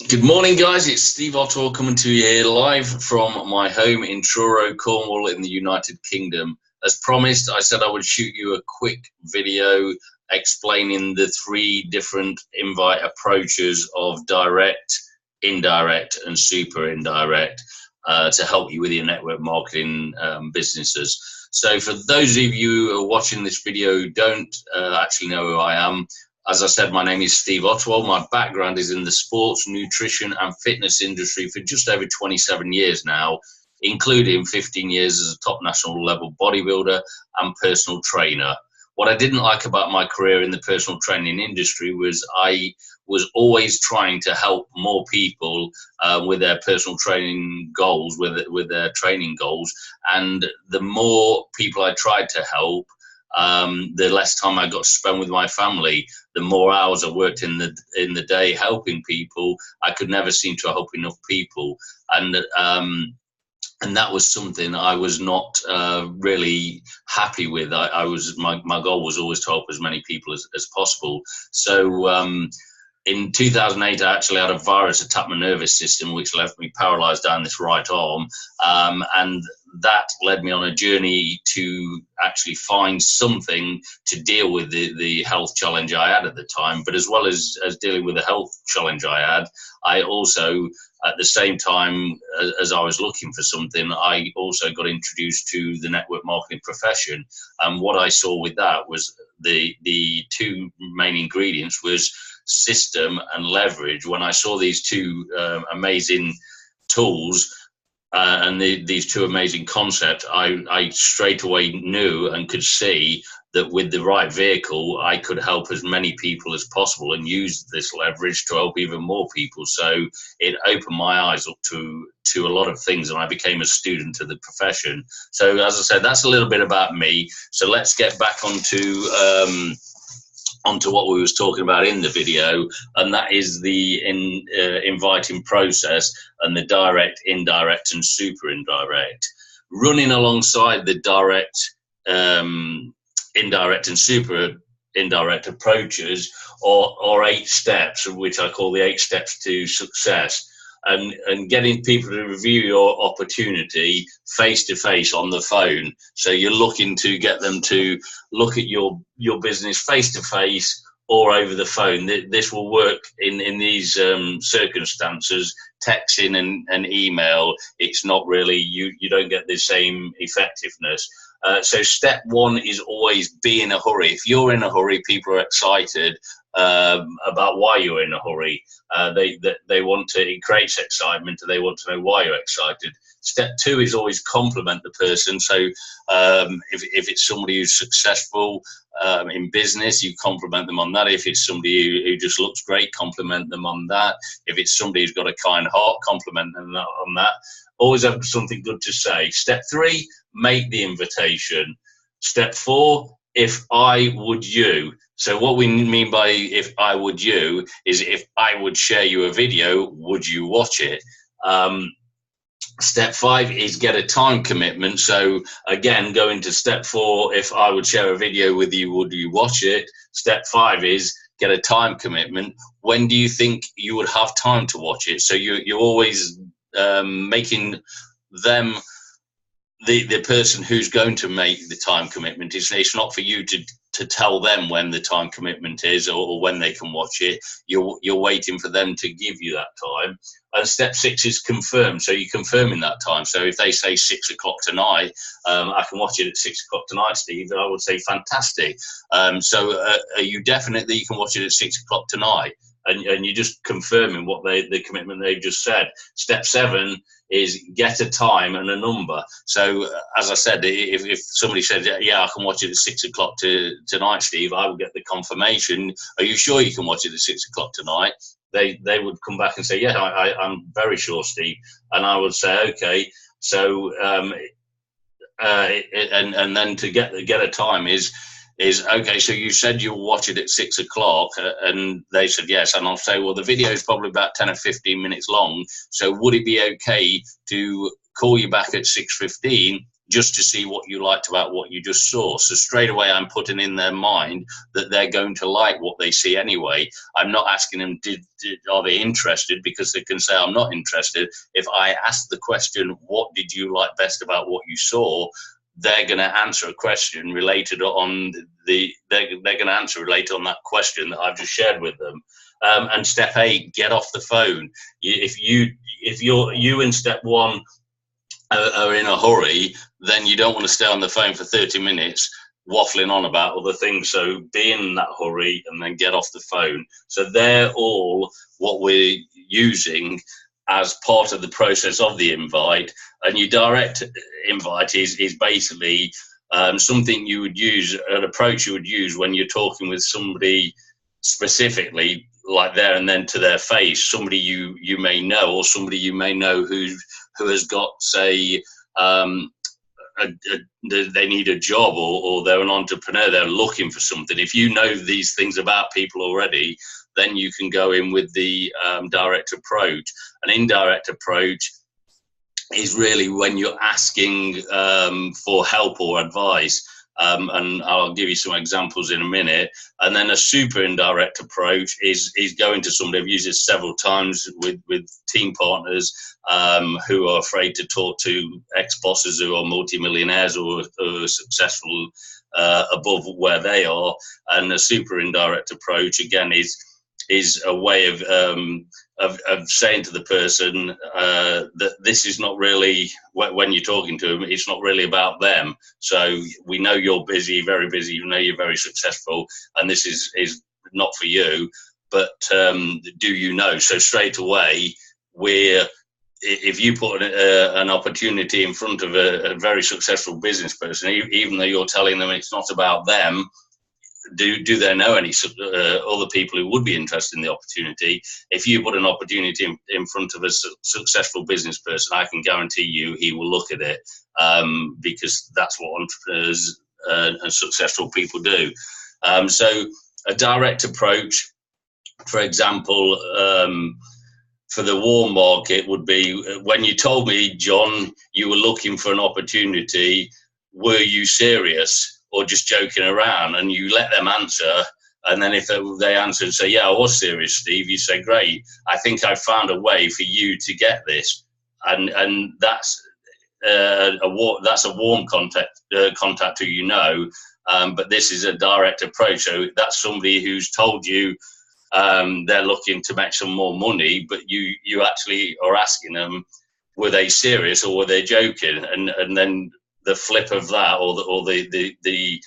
Good morning, guys. It's Steve Ottewell coming to you here live from my home in Truro, Cornwall in the United Kingdom. As promised, I said I would shoot you a quick video explaining the three different invite approaches of direct, indirect, and super indirect to help you with your network marketing businesses. So for those of you who are watching this video who don't actually know who I am, as I said, my name is Steve Ottewell. My background is in the sports, nutrition and fitness industry for just over 27 years now, including 15 years as a top national level bodybuilder and personal trainer. What I didn't like about my career in the personal training industry was I was always trying to help more people with their personal training goals, with their training goals. And the more people I tried to help, the less time I got to spend with my family, the more hours I worked in the day helping people. I could never seem to help enough people, and that was something I was not really happy with. My goal was always to help as many people as possible. So in 2008, I actually had a virus attack my nervous system, which left me paralyzed down this right arm, and that led me on a journey to actually find something to deal with the health challenge I had at the time. But as well as dealing with the health challenge I had, I also, at the same time as I was looking for something, I also got introduced to the network marketing profession. And what I saw with that was the two main ingredients was system and leverage. When I saw these two amazing tools, and these two amazing concepts, I straight away knew and could see that with the right vehicle, I could help as many people as possible and use this leverage to help even more people. So it opened my eyes up to a lot of things, and I became a student of the profession. So as I said, that's a little bit about me. So let's get back onto what we was talking about in the video, and that is the inviting process and the direct, indirect and super indirect. Running alongside the direct, indirect and super indirect approaches are 8 steps, which I call the 8 steps to success. And getting people to review your opportunity face to face on the phone. So you're looking to get them to look at your business face to face or over the phone. This will work in these circumstances. Texting and email, it's not really, you don't get the same effectiveness. So step 1 is always be in a hurry. If you're in a hurry, people are excited about why you're in a hurry. They want to, it creates excitement, and they want to know why you're excited. Step 2 is always compliment the person. So if it's somebody who's successful in business, you compliment them on that. If it's somebody who just looks great, compliment them on that. If it's somebody who's got a kind heart, compliment them on that. Always have something good to say. Step 3, make the invitation. Step 4, if I would you. So what we mean by if I would you is if I would share you a video, would you watch it? Step 5 is get a time commitment. So again, going to step 4, if I would share a video with you, would you watch it? Step 5 is get a time commitment. When do you think you would have time to watch it? So you're always making them the person who's going to make the time commitment. It's not for you to tell them when the time commitment is or when they can watch it. You're waiting for them to give you that time. And step 6 is confirm. So you're confirming that time. So if they say 6 o'clock tonight, I can watch it at 6 o'clock tonight, Steve, and I would say fantastic. So are you definite that you can watch it at 6 o'clock tonight? And you're just confirming what the commitment they've just said. Step 7 is get a time and a number. So as I said, if somebody said, yeah, I can watch it at 6 o'clock tonight, Steve, I will get the confirmation. Are you sure you can watch it at 6 o'clock tonight? They would come back and say, yeah, I'm very sure, Steve. And I would say, okay. So and then to get a time is okay, so you said you'll watch it at 6 o'clock, and they said yes, and I'll say, well, the video is probably about 10 or 15 minutes long, so would it be okay to call you back at 6:15, just to see what you liked about what you just saw. So straight away, I'm putting in their mind that they're going to like what they see anyway. I'm not asking them, are they interested? Because they can say, I'm not interested. If I ask the question, what did you like best about what you saw? They're going to answer a question related on they're going to answer related on that question that I've just shared with them. And step 8, get off the phone. If you in step 1 are in a hurry, then you don't want to stay on the phone for 30 minutes waffling on about other things. So be in that hurry and then get off the phone. So they're all what we're using as part of the process of the invite. And your direct invite is basically something you would use, an approach you would use when you're talking with somebody specifically, like there and then to their face, somebody you may know, or somebody you may know who has got, say, they need a job, or they're an entrepreneur, they're looking for something. If you know these things about people already, then you can go in with the direct approach. An indirect approach is really when you're asking for help or advice. And I'll give you some examples in a minute. And then a super indirect approach is going to somebody. I've used it several times with team partners who are afraid to talk to ex-bosses who are multimillionaires or are successful above where they are. And a super indirect approach, again, is a way of saying to the person that this is not really, when you're talking to them, it's not really about them. So we know you're busy, very busy, you know you're very successful, and this is not for you, but do you know? So straight away, if you put an opportunity in front of a very successful business person, even though you're telling them it's not about them, do they know any other people who would be interested in the opportunity? If you put an opportunity in front of a successful business person, I can guarantee you he will look at it, because that's what entrepreneurs and successful people do. So a direct approach, for example, for the warm market would be, when you told me, John, you were looking for an opportunity, were you serious or just joking around? And you let them answer, and then if they answer and say, yeah, I was serious, Steve, you say, great, I think I found a way for you to get this. And that's a warm contact who you know, but this is a direct approach. So that's somebody who's told you they're looking to make some more money, but you actually are asking them, were they serious or were they joking? And then the flip of that, or the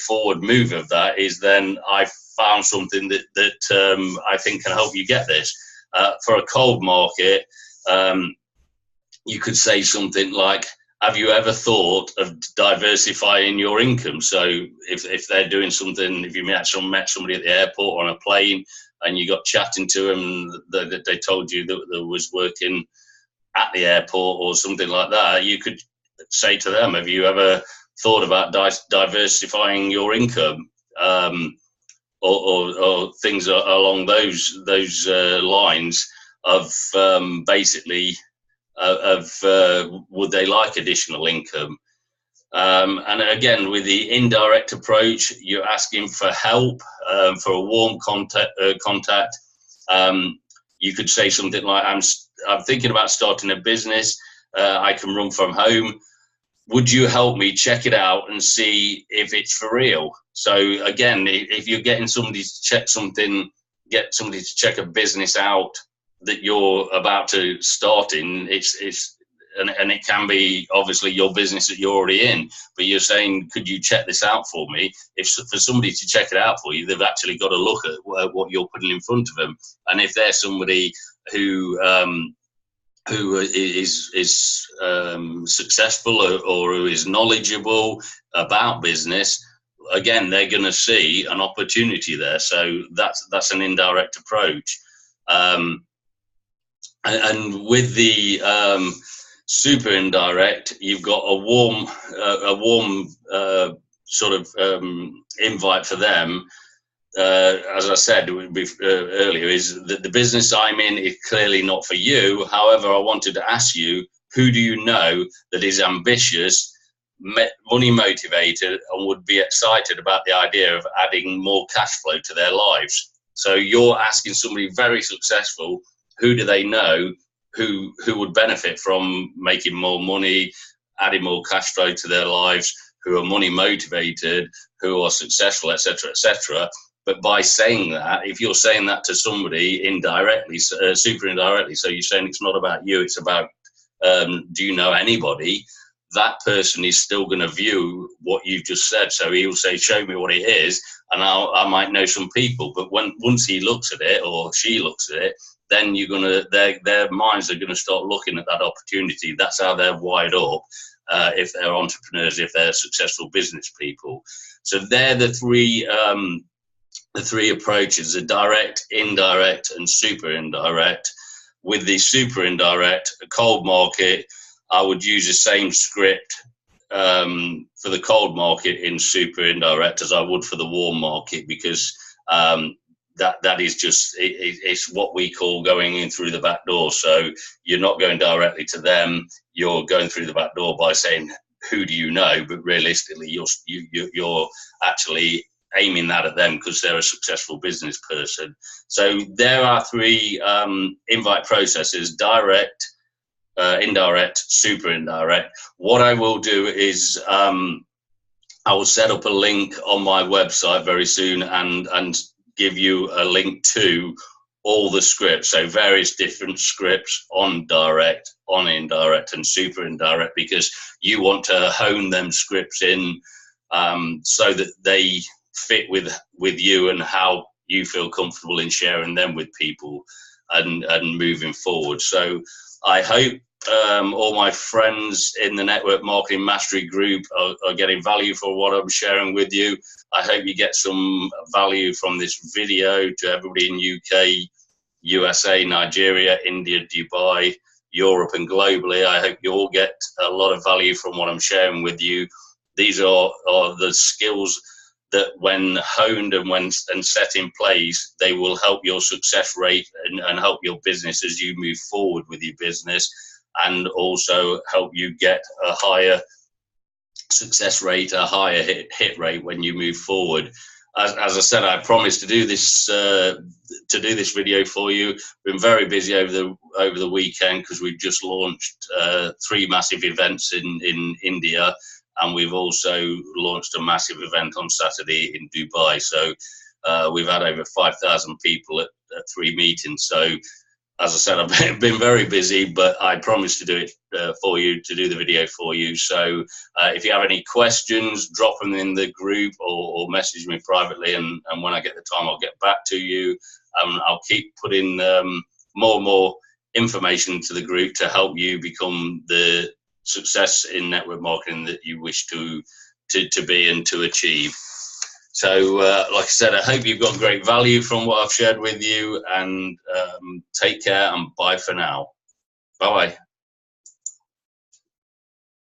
forward move of that, is then I found something that I think can help you get this. For a cold market, you could say something like, have you ever thought of diversifying your income? So if they're doing something, if you met somebody at the airport or on a plane and you got chatting to them, that they told you that there was working at the airport or something like that, you could say to them, have you ever thought about diversifying your income, or things along those lines of basically would they like additional income? And again, with the indirect approach, you're asking for help, for a warm contact. You could say something like, I'm thinking about starting a business. I can run from home. Would you help me check it out and see if it's for real? So again, if you're getting somebody to check something, get somebody to check a business out that you're about to start in, and it can be obviously your business that you're already in, but you're saying, could you check this out for me? If for somebody to check it out for you, they've actually got to look at what you're putting in front of them. And if they're somebody who is successful or who is knowledgeable about business, again, they're going to see an opportunity there. So that's an indirect approach. And with the super indirect, you've got a warm sort of invite for them. As I said earlier, is that the business I'm in is clearly not for you. However, I wanted to ask you, who do you know that is ambitious, money motivated, and would be excited about the idea of adding more cash flow to their lives? So you're asking somebody very successful, who do they know who would benefit from making more money, adding more cash flow to their lives, who are money motivated, who are successful, etc., etc. But by saying that, if you're saying that to somebody indirectly, super indirectly, so you're saying it's not about you, it's about do you know anybody, that person is still going to view what you've just said. So he'll say, show me what it is, and I might know some people. But once he looks at it, or she looks at it, then you're gonna, their minds are going to start looking at that opportunity. That's how they're wired up. If they're entrepreneurs, if they're successful business people. So they're the three approaches: the direct, indirect, and super indirect. With the super indirect, a cold market, I would use the same script for the cold market in super indirect as I would for the warm market, because that is just, it's what we call going in through the back door. So you're not going directly to them, you're going through the back door by saying, who do you know? But realistically, you're actually aiming that at them because they're a successful business person. So there are three invite processes: direct, indirect, super indirect. What I will do is I will set up a link on my website very soon and give you a link to all the scripts, so various different scripts on direct, on indirect, and super indirect, because you want to hone them scripts in so that they fit with you and how you feel comfortable in sharing them with people and moving forward. So I hope all my friends in the Network Marketing Mastery group are getting value for what I'm sharing with you. I hope you get some value from this video. To everybody in UK, USA, Nigeria, India, Dubai, Europe, and globally, I hope you all get a lot of value from what I'm sharing with you. These are the skills that, when honed and set in place, they will help your success rate and help your business as you move forward with your business, and also help you get a higher success rate, a higher hit rate when you move forward. As I said, I promised to do this video for you. Been very busy over the weekend because we've just launched 3 massive events in India, and we've also launched a massive event on Saturday in Dubai. So we've had over 5,000 people at 3 meetings. So as I said, I've been very busy, but I promised to do it for you, to do the video for you. So if you have any questions, drop them in the group or message me privately, and when I get the time, I'll get back to you. I'll keep putting more and more information to the group to help you become the success in network marketing that you wish to be and to achieve. So like I said, I hope you've got great value from what I've shared with you, and take care and bye for now. Bye-bye.